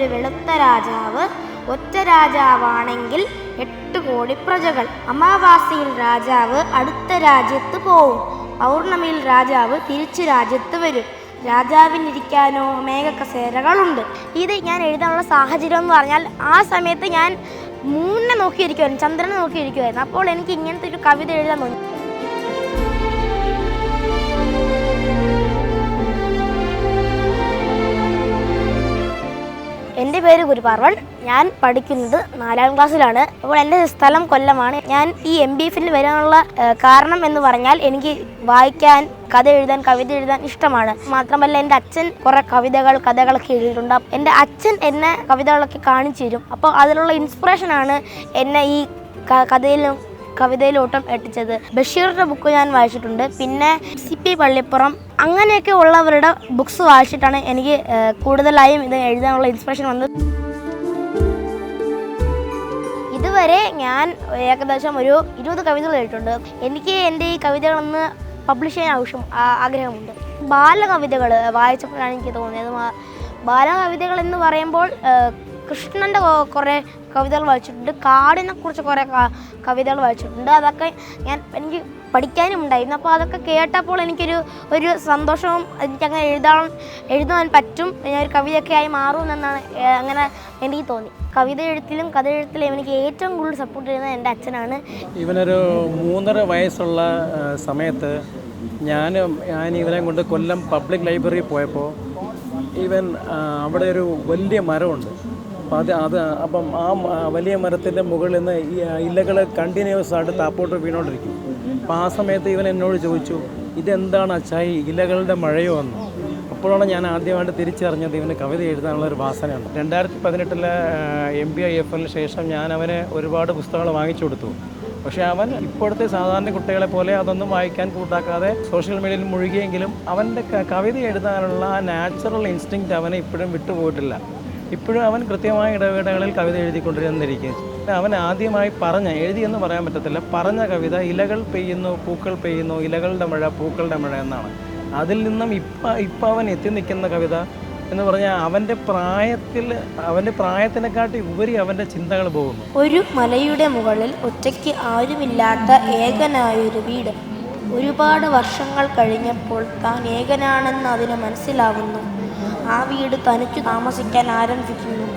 ഒരു വെളുത്ത രാജാവ്, ഒറ്റ രാജാവാണെങ്കിൽ 8 കോടി പ്രജകൾ. അമാവാസിയിൽ രാജാവ് അടുത്ത രാജ്യത്ത് പോവും. പൗർണമിയിൽ രാജാവ് തിരിച്ച് രാജ്യത്ത് വരും. രാജാവിനിരിക്കാനോ മേഘക്കസേരകളുണ്ട്. ഇത് ഞാൻ എഴുതാനുള്ള സാഹചര്യം എന്ന് പറഞ്ഞാൽ ആ സമയത്ത് ഞാൻ മൂന്നിനെ നോക്കിയിരിക്കുമായിരുന്നു, ചന്ദ്രനെ നോക്കിയിരിക്കുമായിരുന്നു. അപ്പോൾ എനിക്ക് ഇങ്ങനത്തെ ഒരു കവിത എഴുതാൻ തോന്നി. എൻ്റെ പേര് ഗുരുപാർവൺ. ഞാൻ പഠിക്കുന്നത് 4ാം ക്ലാസ്സിലാണ്. അപ്പോൾ എൻ്റെ സ്ഥലം കൊല്ലമാണ്. ഞാൻ ഈ MBFിൽ വരാനുള്ള കാരണം എന്ന് പറഞ്ഞാൽ എനിക്ക് വായിക്കാൻ, കഥ എഴുതാൻ, കവിത എഴുതാൻ ഇഷ്ടമാണ്. മാത്രമല്ല എൻ്റെ അച്ഛൻ കുറേ കഥകളൊക്കെ എഴുതിയിട്ടുണ്ട്. എൻ്റെ അച്ഛൻ എന്നെ കവിതകളൊക്കെ കാണിച്ചു തരും. അപ്പോൾ അതിലുള്ള ഇൻസ്പിറേഷനാണ് എന്നെ ഈ കവിതയിലോട്ടം എത്തിച്ചത്. ബഷീറിൻ്റെ ബുക്ക് ഞാൻ വായിച്ചിട്ടുണ്ട്. പിന്നെ CP പള്ളിപ്പുറം അങ്ങനെയൊക്കെ ഉള്ളവരുടെ ബുക്സ് വായിച്ചിട്ടാണ് എനിക്ക് കൂടുതലായും ഇത് എഴുതാനുള്ള ഇൻസ്പിറേഷൻ വന്നത്. ഇതുവരെ ഞാൻ ഏകദേശം ഒരു 20 കവിതകൾ എഴുതിയിട്ടുണ്ട്. എനിക്ക് എൻ്റെ ഈ കവിതകളൊന്ന് പബ്ലിഷ് ചെയ്യാൻ ആഗ്രഹമുണ്ട്. ബാലകവിതകൾ വായിച്ചപ്പോഴാണ് എനിക്ക് തോന്നിയത്. ബാലകവിതകൾ എന്ന് പറയുമ്പോൾ കൃഷ്ണൻ്റെ കുറേ കവിതകൾ വായിച്ചിട്ടുണ്ട്. കാടിനെ കുറിച്ച് കുറേ കവിതകൾ വായിച്ചിട്ടുണ്ട്. അതൊക്കെ എനിക്ക് പഠിക്കാനും ഉണ്ടായിരുന്നു. അപ്പോൾ അതൊക്കെ കേട്ടപ്പോൾ ഒരു സന്തോഷവും, എനിക്കങ്ങനെ എഴുതാൻ പറ്റും, ഒരു കവിതയൊക്കെ ആയി മാറുമെന്നാണ് അങ്ങനെ എനിക്ക് തോന്നി. കവിത എഴുത്തിലും കഥ എഴുത്തിലും എനിക്ക് ഏറ്റവും കൂടുതൽ സപ്പോർട്ട് ചെയ്യുന്നത് എൻ്റെ അച്ഛനാണ്. ഇവനൊരു 3.5 വയസ്സുള്ള സമയത്ത് ഞാൻ ഇവനെ കൊണ്ട് കൊല്ലം പബ്ലിക് ലൈബ്രറി പോയപ്പോൾ ഇവൻ അവിടെ ഒരു വലിയ മരമുണ്ട്. അപ്പം ആ വലിയ മരത്തിൻ്റെ മുകളിൽ നിന്ന് ഈ ഇലകൾ കണ്ടിന്യൂസ് ആയിട്ട് താപ്പോട്ട് വീണോണ്ടിരിക്കും. അപ്പോൾ ആ സമയത്ത് ഇവൻ എന്നോട് ചോദിച്ചു, ഇതെന്താണ് അച്ഛാ ഈ ഇലകളുടെ മഴയോ എന്ന്. അപ്പോഴാണ് ഞാൻ ആദ്യമായിട്ട് തിരിച്ചറിഞ്ഞത് ഇവന് കവിത എഴുതാനുള്ളൊരു വാസനയുണ്ട്. 2018 MBIFലിന് ശേഷം ഞാൻ അവന് ഒരുപാട് പുസ്തകങ്ങൾ വാങ്ങിച്ചു കൊടുത്തു. പക്ഷേ അവൻ ഇപ്പോഴത്തെ സാധാരണ കുട്ടികളെ പോലെ അതൊന്നും വായിക്കാൻ കൂട്ടാക്കാതെ സോഷ്യൽ മീഡിയയിൽ മുഴുകിയെങ്കിലും അവൻ്റെ കവിത എഴുതാനുള്ള ആ നാച്ചുറൽ ഇൻസ്റ്റിങ്ക്റ്റ് അവനെ ഇപ്പോഴും വിട്ടുപോയിട്ടില്ല. ഇപ്പോഴും അവൻ കൃത്യമായ ഇടവേളകളിൽ കവിത എഴുതിക്കൊണ്ടിരുന്നിരിക്കും. അവൻ ആദ്യമായി എഴുതിയെന്ന് പറയാൻ പറ്റത്തില്ല, പറഞ്ഞ കവിത ഇലകൾ പെയ്യുന്നു, പൂക്കൾ പെയ്യുന്നു, ഇലകളുടെ മഴ, പൂക്കളുടെ മഴ എന്നാണ്. അതിൽ നിന്നും ഇപ്പം അവൻ എത്തി നിൽക്കുന്ന കവിത എന്ന് പറഞ്ഞാൽ അവൻ്റെ പ്രായത്തിനെക്കാട്ടി ഉപരി അവൻ്റെ ചിന്തകൾ പോകുന്നു. ഒരു മലയുടെ മുകളിൽ ഒറ്റയ്ക്ക് ആരുമില്ലാത്ത ഏകനായൊരു വീട്. ഒരുപാട് വർഷങ്ങൾ കഴിഞ്ഞപ്പോൾ താൻ ഏകനാണെന്ന് അതിന് മനസ്സിലാവുന്നു. ആ വീട് തനിക്ക് താമസിക്കാൻ ആരംഭിക്കുന്നു.